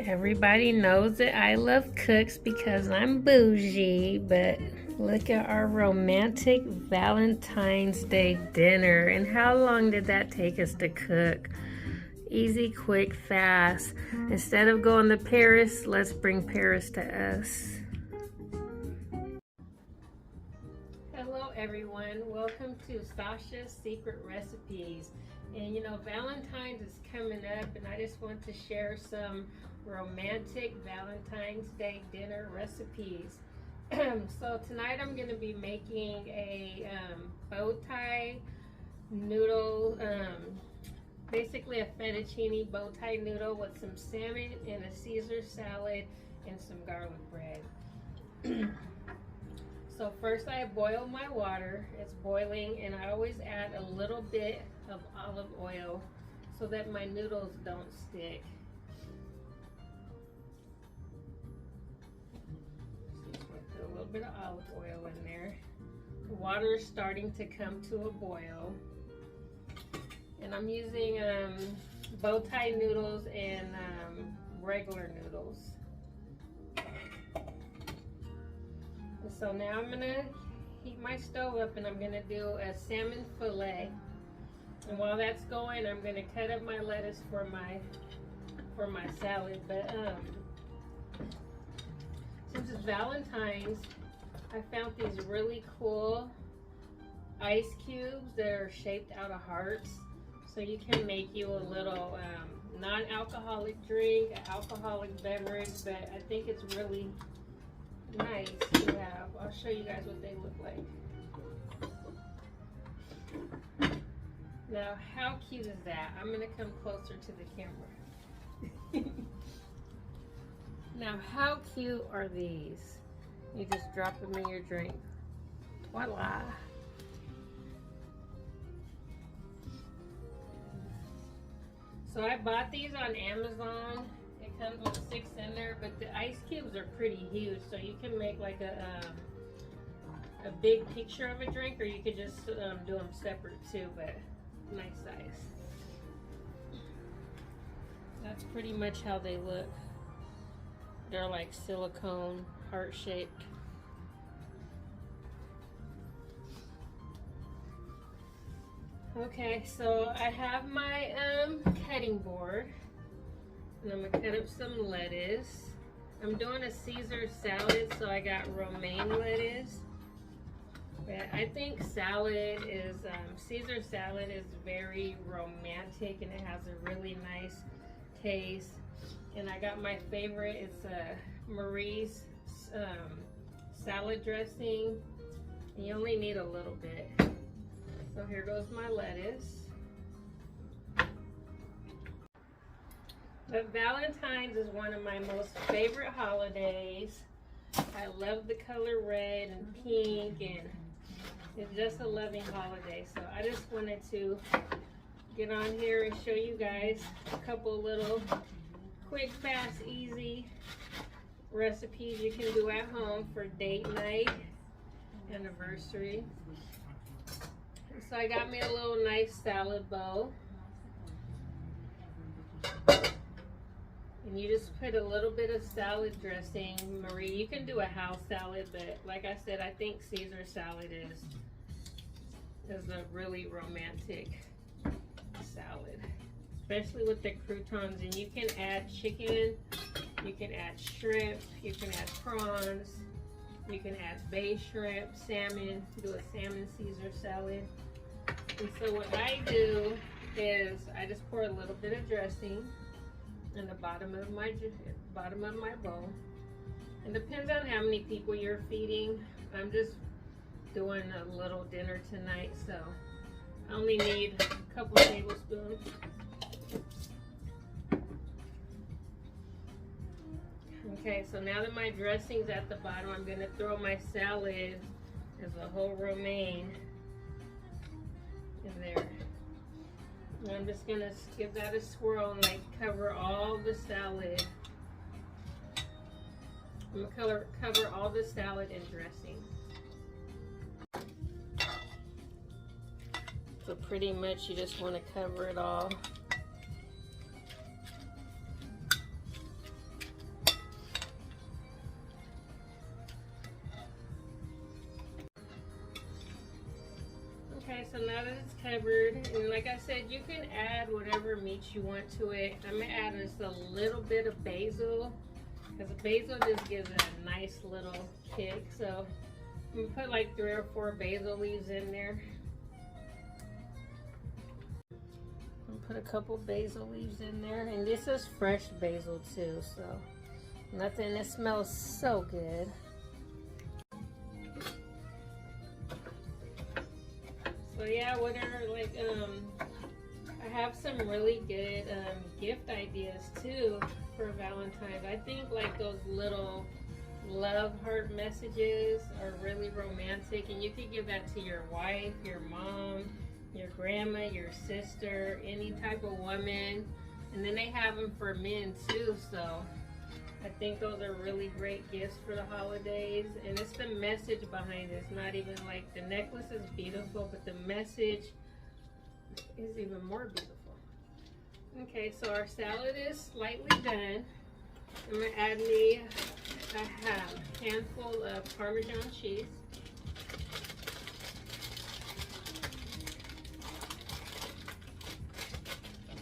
Everybody knows that I love cooks because I'm bougie, but look at our romantic Valentine's Day dinner. And how long did that take us to cook? Easy, quick, fast. Instead of going to Paris, let's bring Paris to us. Hello everyone, welcome to Sasha's Secret Recipes. And you know, Valentine's is coming up and I just want to share some romantic Valentine's Day dinner recipes. So tonight I'm going to be making a bow tie noodle, basically a fettuccine bow tie noodle with some salmon and a Caesar salad and some garlic bread. So first I boil my water. It's boiling and I always add a little bit of olive oil so that my noodles don't stick. Just put a little bit of olive oil in there. The water is starting to come to a boil. And I'm using bow tie noodles and regular noodles. So now I'm gonna heat my stove up and I'm gonna do a salmon fillet. And while that's going, I'm gonna cut up my lettuce for my salad. But since it's Valentine's, I found these really cool ice cubes that are shaped out of hearts. So you can make you a little non-alcoholic drink, an alcoholic beverage, but I think it's really nice to have. I'll show you guys what they look like. Now, how cute is that? I'm gonna come closer to the camera. Now, how cute are these? You just drop them in your drink. Voila. So I bought these on Amazon. It comes with 6 in there, but the ice cubes are pretty huge, so you can make like a big picture of a drink, or you could just do them separate too, but nice size. That's pretty much how they look. They're like silicone, heart-shaped. Okay, so I have my cutting board. And I'm gonna cut up some lettuce. I'm doing a Caesar salad, so I got romaine lettuce. But I think salad is, Caesar salad is very romantic and it has a really nice taste. And I got my favorite, it's Marie's salad dressing. And you only need a little bit. So here goes my lettuce. But Valentine's is one of my most favorite holidays. I love the color red and pink, and it's just a loving holiday. So I just wanted to get on here and show you guys a couple little quick, fast, easy recipes you can do at home for date night, anniversary. So I got me a little nice salad bowl. And you just put a little bit of salad dressing. Marie, you can do a house salad, but like I said, I think Caesar salad is a really romantic salad, especially with the croutons. And you can add chicken, you can add shrimp, you can add prawns, you can add bay shrimp, salmon, do a salmon Caesar salad. And so what I do is I just pour a little bit of dressing in the bottom of my bowl. It depends on how many people you're feeding. I'm just doing a little dinner tonight, so I only need a couple tablespoons. Okay, so now that my dressing's at the bottom, I'm gonna throw my salad as a whole romaine in there. And I'm just gonna give that a swirl and like cover all the salad. I'm gonna cover all the salad and dressing. So pretty much you just want to cover it all. so now that it's covered, and like I said, you can add whatever meat you want to it. I'm gonna add just a little bit of basil, because basil just gives it a nice little kick. So I'm gonna put like 3 or 4 basil leaves in there. Put a couple basil leaves in there, and this is fresh basil too, so nothing that smells so good. So yeah, whatever, like I have some really good gift ideas too for Valentine's. I think like those little love heart messages are really romantic, and you could give that to your wife, your mom, your grandma, your sister, any type of woman. And then they have them for men too, so I think those are really great gifts for the holidays. And it's the message behind it. It's not even like, the necklace is beautiful, but the message is even more beautiful. Okay, so our salad is slightly done. I'm gonna add me a handful of Parmesan cheese.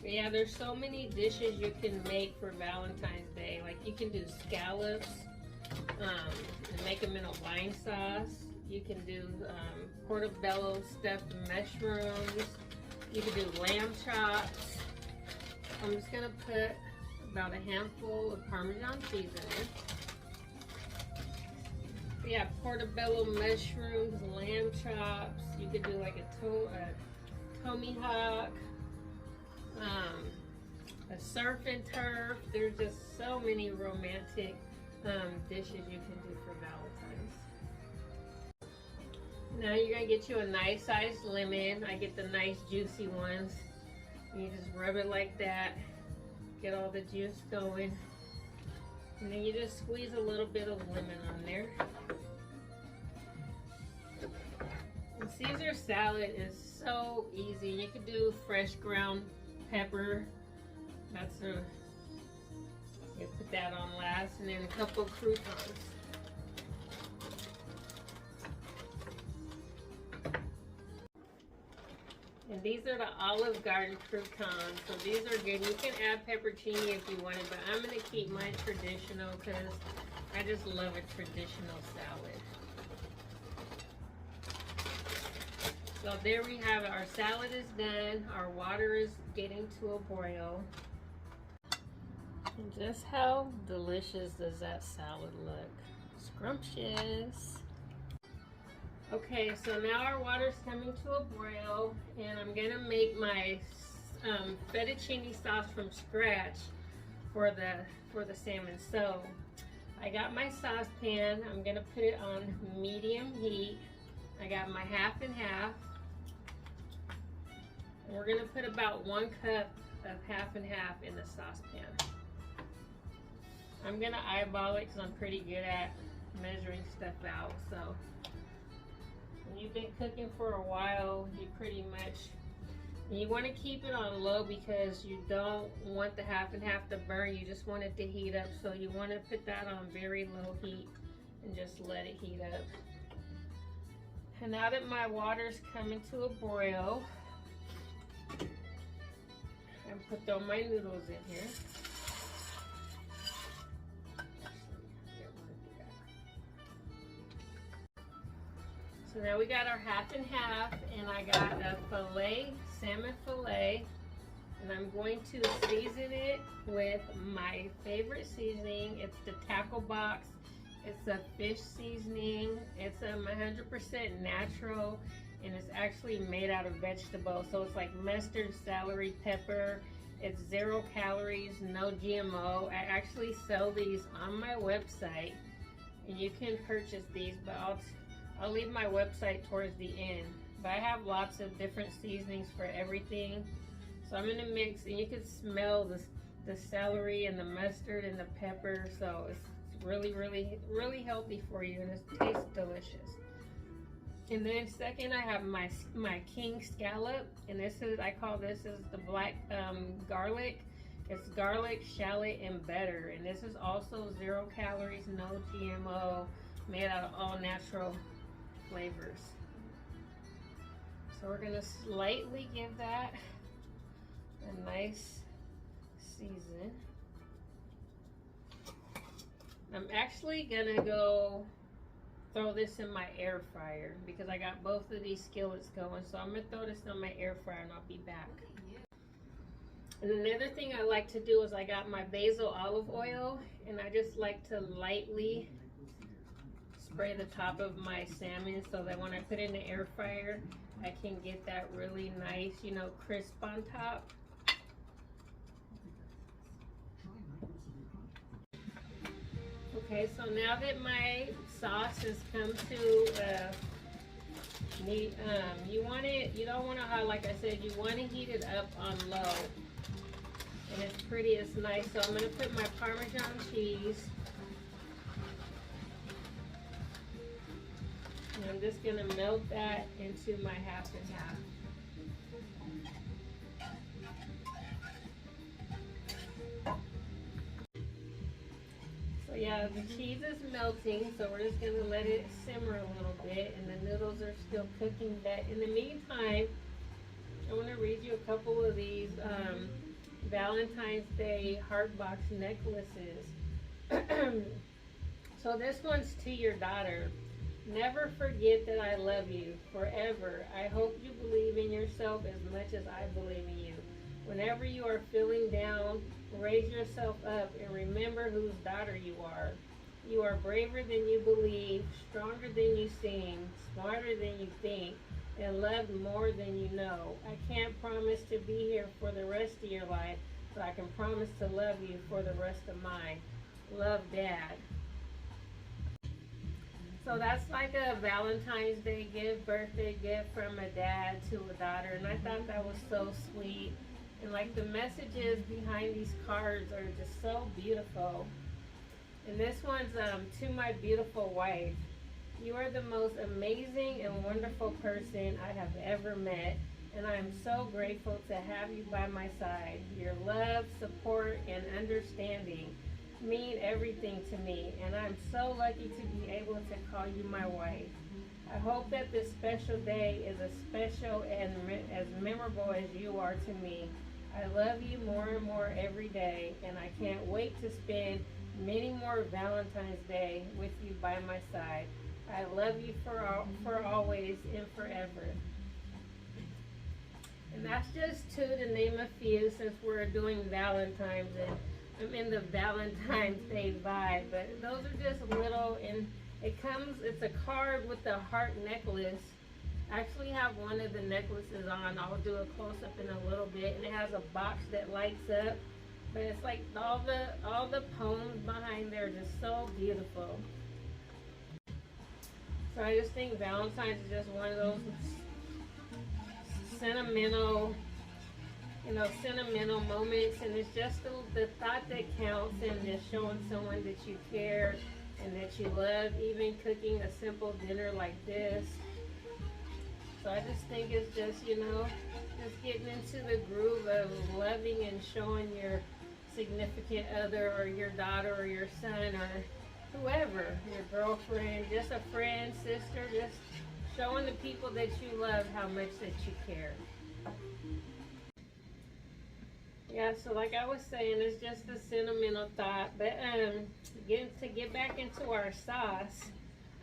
Yeah, there's so many dishes you can make for Valentine's Day. Like you can do scallops and make them in a wine sauce. You can do portobello stuffed mushrooms. You can do lamb chops. I'm just gonna put about a handful of Parmesan cheese in there. Yeah, portobello mushrooms, lamb chops. You could do like a tomahawk. A surf and turf. There's just so many romantic dishes you can do for Valentine's. Now you're gonna get you a nice sized lemon. I get the nice juicy ones. You just rub it like that, get all the juice going, and then you just squeeze a little bit of lemon on there. And Caesar salad is so easy. You can do fresh ground pepper. You put that on last, and then a couple of croutons. And these are the Olive Garden croutons, so these are good. You can add pepperoni if you wanted, but I'm gonna keep mine traditional because I just love a traditional salad. So there we have it. Our salad is done. Our water is getting to a boil. And just how delicious does that salad look? Scrumptious. Okay, so now our water's coming to a boil, and I'm gonna make my fettuccine sauce from scratch for the salmon. So I got my saucepan. I'm gonna put it on medium heat. I got my half and half. We're gonna put about 1 cup of half and half in the saucepan. I'm gonna eyeball it because I'm pretty good at measuring stuff out. So when you've been cooking for a while, you want to keep it on low because you don't want the half and half to burn. You just want it to heat up. So you want to put that on very low heat and just let it heat up. And now that my water's coming to a boil, I'm gonna throw my noodles in here. So now we got our half and half, and I got a salmon fillet, and I'm going to season it with my favorite seasoning. It's the Tackle Box. It's a fish seasoning. It's 100% natural, and it's actually made out of vegetables. So it's like mustard, celery, pepper. It's 0 calories, no GMO. I actually sell these on my website, and you can purchase these, but I'll leave my website towards the end. But I have lots of different seasonings for everything. So I'm gonna mix, and you can smell the celery and the mustard and the pepper. So it's really, really, really healthy for you, and it tastes delicious. And then second, I have my king scallop, and I call this the black garlic. It's garlic, shallot, and butter, and this is also 0 calories, no GMO, made out of all natural flavors. So we're gonna slightly give that a nice season. I'm actually gonna go throw this in my air fryer because I got both of these skillets going. So I'm gonna throw this in my air fryer and I'll be back. And another thing I like to do is I got my basil olive oil and I just like to lightly spray the top of my salmon so that when I put it in the air fryer, I can get that really nice, you know, crisp on top. Okay, so now that my sauce has come to you want it, you don't want to hot, like I said, you want to heat it up on low. And it's pretty, it's nice. So I'm going to put my Parmesan cheese. And I'm just going to melt that into my half and half. So yeah, the cheese is melting, so we're just going to let it simmer a little bit, and the noodles are still cooking. But in the meantime, I want to read you a couple of these Valentine's Day heart box necklaces. So this one's to your daughter. Never forget that I love you forever. I hope you believe in yourself as much as I believe in you. Whenever you are feeling down, raise yourself up and remember whose daughter you are. You are braver than you believe, stronger than you seem, smarter than you think, and loved more than you know. I can't promise to be here for the rest of your life, but I can promise to love you for the rest of mine. Love, Dad. So that's like a Valentine's Day gift, birthday gift from a dad to a daughter, and I thought that was so sweet. And like the messages behind these cards are just so beautiful. And this one's to my beautiful wife. You are the most amazing and wonderful person I have ever met, and I am so grateful to have you by my side. Your love, support, and understanding mean everything to me, and I'm so lucky to be able to call you my wife. I hope that this special day is as special and as memorable as you are to me. I love you more and more every day, and I can't wait to spend many more Valentine's Day with you by my side. I love you for always and forever. And that's just two to name a few, since we're doing Valentine's and I'm in the Valentine's Day vibe. But those are just little, and it's a card with a heart necklace. I actually have one of the necklaces on. I'll do a close-up in a little bit, and it has a box that lights up. But it's like all the poems behind there are just so beautiful. So I just think Valentine's is just one of those sentimental, sentimental moments, and it's just the thought that counts, and just showing someone that you care and that you love, even cooking a simple dinner like this. So I just think it's just, just getting into the groove of loving and showing your significant other or your daughter or your son or whoever, your girlfriend, just a friend, sister, just showing the people that you love how much that you care. Yeah, so like I was saying, it's just a sentimental thought. But to get back into our sauce,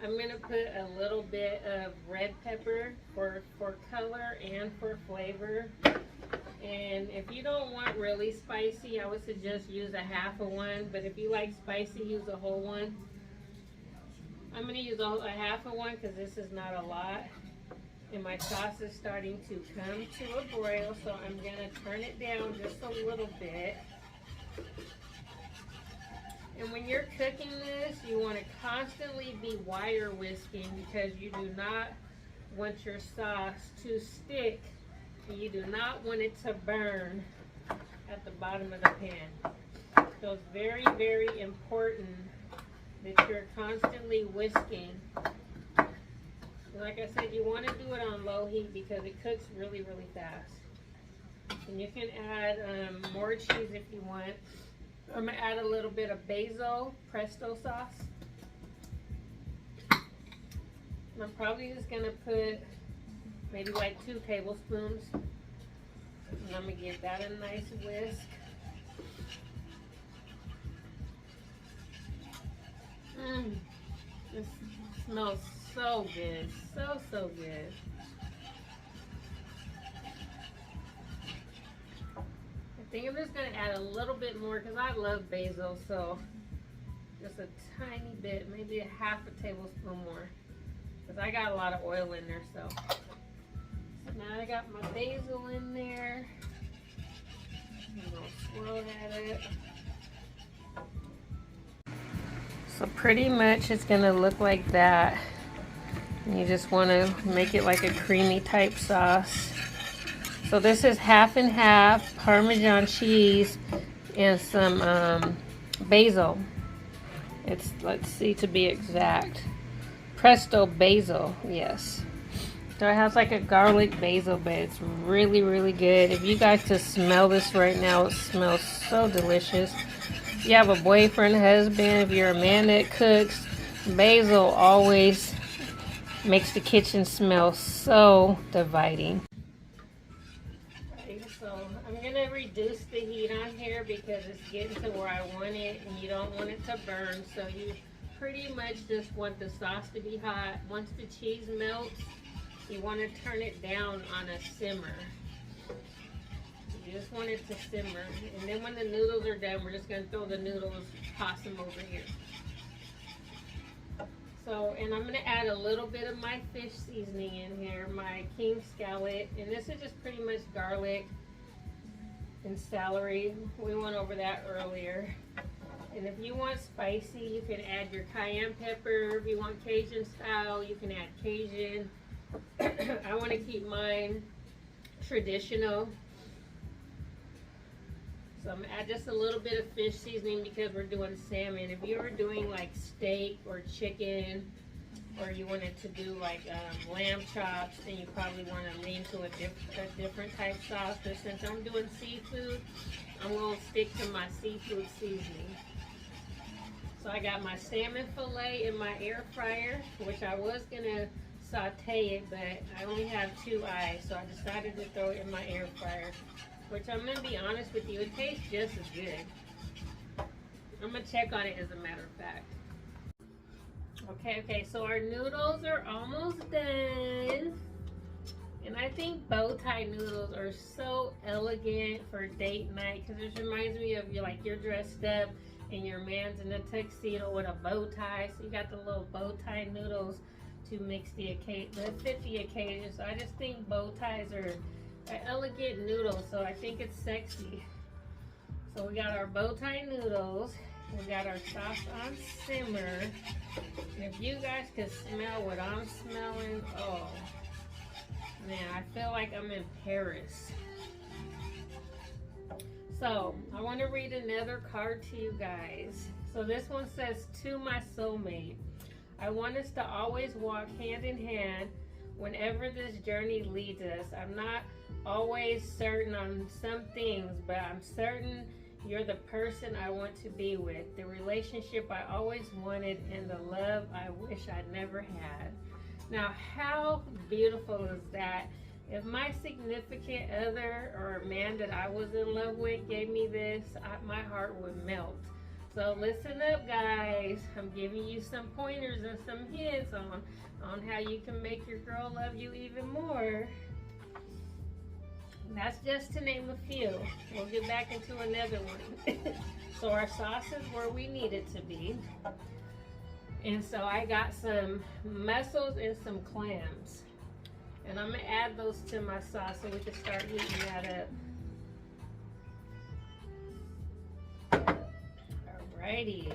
I'm gonna put a little bit of red pepper for color and for flavor. And if you don't want really spicy, I would suggest use a half of one. But if you like spicy, use a whole one. I'm going to use a half of one because this is not a lot. And my sauce is starting to come to a boil, so I'm going to turn it down just a little bit. And when you're cooking this, you want to constantly be wire whisking because you do not want your sauce to stick. And you do not want it to burn at the bottom of the pan. So it's very, very important that you're constantly whisking. And like I said, you want to do it on low heat because it cooks really, really fast. And you can add more cheese if you want. I'm going to add a little bit of basil pesto sauce. And I'm probably just going to put maybe like 2 tablespoons. And I'm gonna give that a nice whisk. This smells so good, so good. I think I'm just gonna add a little bit more because I love basil, so just a tiny bit, maybe a half a tablespoon more, because I got a lot of oil in there. So now I got my basil in there. I'm gonna swirl at it. So pretty much it's gonna look like that. And you just want to make it like a creamy type sauce. So this is half and half Parmesan cheese and some basil. It's, let's see to be exact, Presto basil, yes. So it has like a garlic basil, but it's really, really good. If you guys just smell this right now, it smells so delicious. If you have a boyfriend, husband, if you're a man that cooks, basil always makes the kitchen smell so inviting. So I'm gonna reduce the heat on here because it's getting to where I want it, and you don't want it to burn. So you pretty much just want the sauce to be hot. Once the cheese melts, you want to turn it down on a simmer. You just want it to simmer. And then when the noodles are done, we're just going to throw the noodles, toss them over here. So, and I'm going to add a little bit of my fish seasoning in here, my king scallop. And this is just pretty much garlic and celery. We went over that earlier. And if you want spicy, you can add your cayenne pepper. If you want Cajun style, you can add Cajun. I want to keep mine traditional. So I'm going to add just a little bit of fish seasoning because we're doing salmon. If you were doing like steak or chicken, or you wanted to do like lamb chops, then you probably want to lean to a different type sauce. But since I'm doing seafood, I'm going to stick to my seafood seasoning. So I got my salmon fillet in my air fryer, which I was going to saute it, but I only have 2 eyes, so I decided to throw it in my air fryer, which I'm going to be honest with you, it tastes just as good. I'm going to check on it as a matter of fact. Okay, so our noodles are almost done. And I think bow tie noodles are so elegant for date night, because it reminds me of you're dressed up and your man's in a tuxedo with a bow tie, so you got the little bow tie noodles to mix the fit the occasion. So I just think bow ties are an elegant noodle, so I think it's sexy. So we got our bow tie noodles, we got our sauce on simmer, and if you guys could smell what I'm smelling, oh man, I feel like I'm in Paris. So I want to read another card to you guys. So this one says, to my soulmate, I want us to always walk hand in hand whenever this journey leads us. I'm not always certain on some things, but I'm certain you're the person I want to be with, the relationship I always wanted, and the love I wish I never had. Now, how beautiful is that? If my significant other or a man that I was in love with gave me this, my heart would melt. So listen up, guys. I'm giving you some pointers and some hints on how you can make your girl love you even more. And that's just to name a few. We'll get back into another one. So our sauce is where we need it to be. And so I got some mussels and some clams. And I'm going to add those to my sauce so we can start heating that up. Alrighty.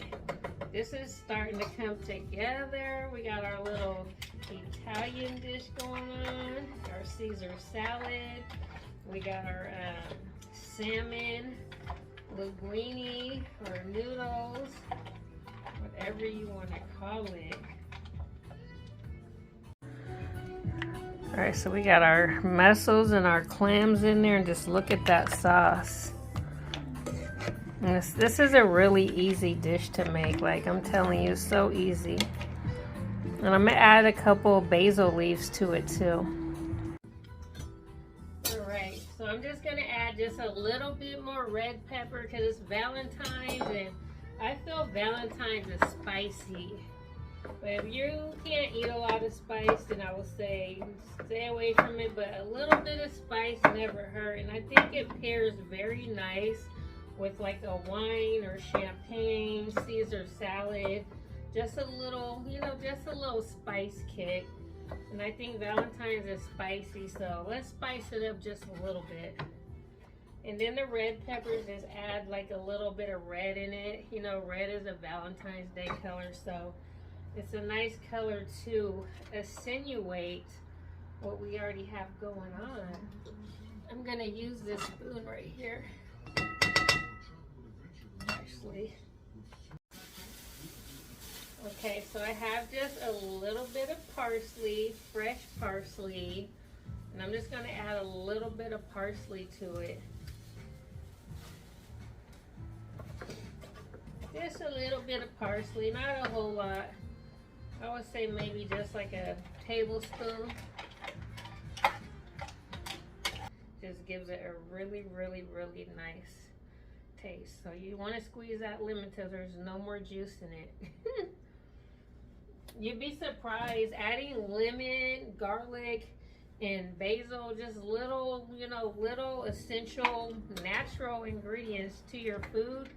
This is starting to come together. We got our little Italian dish going on. Our Caesar salad. We got our salmon, linguine, or noodles, whatever you want to call it. Alright, so we got our mussels and our clams in there, and just look at that sauce. And this is a really easy dish to make, like I'm telling you, so easy. And I'm going to add a couple basil leaves to it too. I'm just gonna add just a little bit more red pepper because it's Valentine's and I feel Valentine's is spicy. But if you can't eat a lot of spice, then I would say stay away from it. But a little bit of spice never hurt. And I think it pairs very nice with like a wine or champagne, Caesar salad. Just a little, you know, just a little spice kick. And I think Valentine's is spicy, so let's spice it up just a little bit. And then the red peppers, just add like a little bit of red in it. You know, red is a Valentine's Day color, so it's a nice color to accentuate what we already have going on. I'm gonna use this spoon right here. Actually. Okay, so I have just a little bit of parsley, fresh parsley, and I'm just going to add a little bit of parsley to it. Just a little bit of parsley, not a whole lot. I would say maybe just like a tablespoon. Just gives it a really, really, really nice taste. So you want to squeeze that lemon until there's no more juice in it. You'd be surprised, adding lemon, garlic, and basil, just little, you know, little essential natural ingredients to your food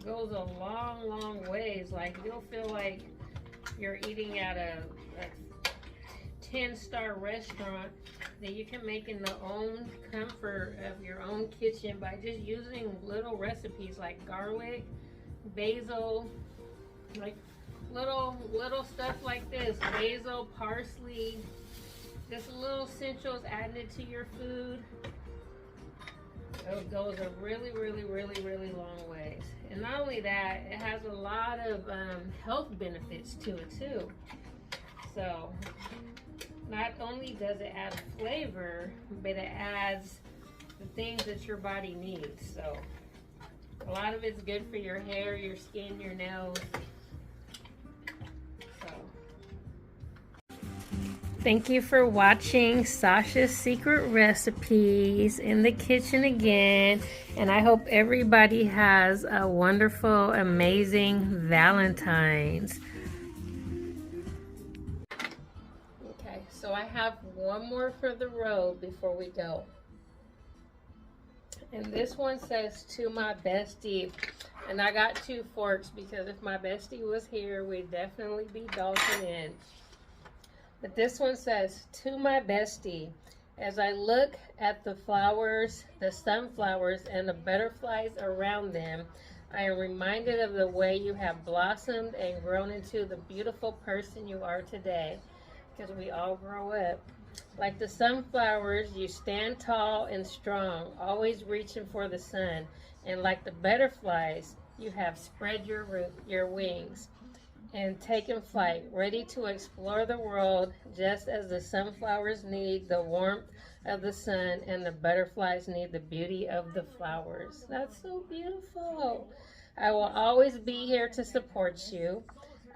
goes a long, long ways. Like you'll feel like you're eating at a 10-star restaurant that you can make in the own comfort of your own kitchen by just using little recipes like garlic, basil, like little stuff like this, basil, parsley, just little essentials, adding it to your food. It goes a really, really, really, really long ways. And not only that, it has a lot of health benefits to it too. So not only does it add flavor, but it adds the things that your body needs. So a lot of it's good for your hair, your skin, your nails. Thank you for watching Sasha's Secret Recipes in the kitchen again. And I hope everybody has a wonderful, amazing Valentine's. Okay, so I have one more for the road before we go. And this one says, to my bestie. And I got 2 forks because if my bestie was here, we'd definitely be dolphing in. But this one says, to my bestie, as I look at the flowers, the sunflowers, and the butterflies around them, I am reminded of the way you have blossomed and grown into the beautiful person you are today. Because we all grow up. Like the sunflowers, you stand tall and strong, always reaching for the sun. And like the butterflies, you have spread your wings and taken flight, ready to explore the world, just as the sunflowers need the warmth of the sun and the butterflies need the beauty of the flowers. That's so beautiful. I will always be here to support you.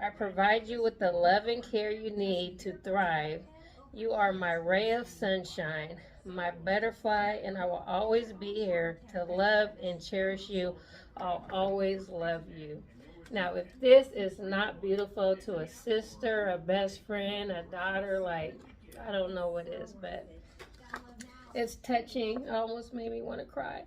I provide you with the love and care you need to thrive. You are my ray of sunshine, my butterfly, and I will always be here to love and cherish you. I'll always love you. Now, if this is not beautiful to a sister, a best friend, a daughter, like, I don't know what is, but it's touching. It almost made me want to cry.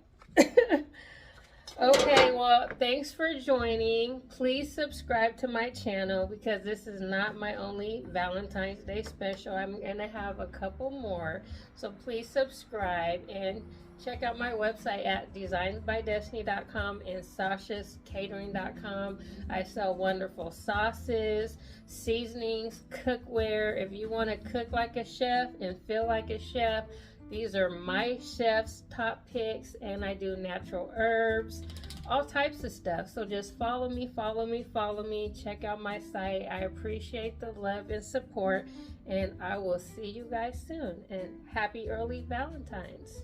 Okay, well, thanks for joining. Please subscribe to my channel because this is not my only Valentine's Day special. I'm going to have a couple more. So please subscribe and check out my website at designsbydestiny.com and sashascatering.com. I sell wonderful sauces, seasonings, cookware. If you want to cook like a chef and feel like a chef, these are my chef's top picks, and I do natural herbs, all types of stuff. So just follow me, follow me, follow me. Check out my site. I appreciate the love and support, and I will see you guys soon. And happy early Valentine's.